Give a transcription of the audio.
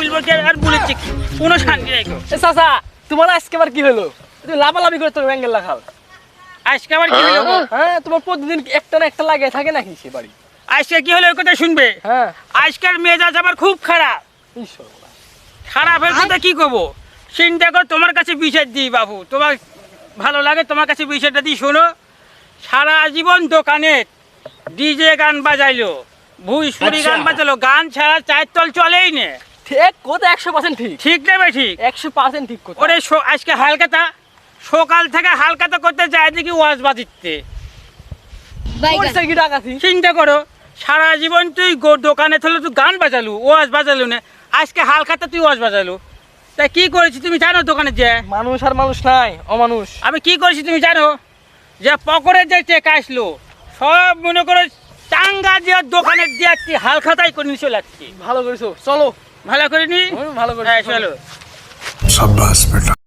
বলবো কি আর বলেছি কি কোনো শান্তি নাই গো। এ চাচা তোমার আজকে আবার কি হলো তুমি লাফালাফি করে তোর ব্যাঙ্গেল লাখাল আজকে আবার কি হলো গো? হ্যাঁ তোমার প্রতিদিন একটা না একটা লাগে থাকে নাকি সে বাড়ি আজকে কি হলো ওই কথা শুনবে। হ্যাঁ আজকের মেজাজ আমার খুব খারাপ। ঈশ্বর খারাপের কথা কি করবো চিন্তা কর তোমার কাছে বিচার দিই বাবু তোমার ভালো লাগে তোমার কাছে বিষয়টা দিই শোনো। সারা জীবন দোকানে ডিজে গান বাজাইলো ভুইসুরি গান বাজালো গান ছাড়া চায়ের তল চলেই না। ঠিক কথা 100% ঠিক ঠিক নেবে ঠিক 100% ঠিক কথা ওরে আজকে হালকাতা সকাল থেকে হালকাতা করতে যায় দেখি ওয়াজ বাজিতে করছে কি ডাকাতি চিন্তা করো সারা জীবন তুই দোকানে থাকলে তুই গান বাজালু ওয়াজ বাজালু না আজকে হালকাতা তুই ওয়াজ বাজালু তাই কি করেছি তুমি জানো দোকানে যে মানুষ আর মানুষ নাই অমানুষ আমি কি করেছি তুমি জানো যে পকেটে যে চেক আসলো সব মনে করো টাঙ্গা দিয়ে দোকানে দিয়ে হালখাতাই করে নিয়ে চলে যাচ্ছি। ভালো করেছো চলো ভালো করিনি ভালো হ্যাঁ করেছো চলো। शाबाश बेटा।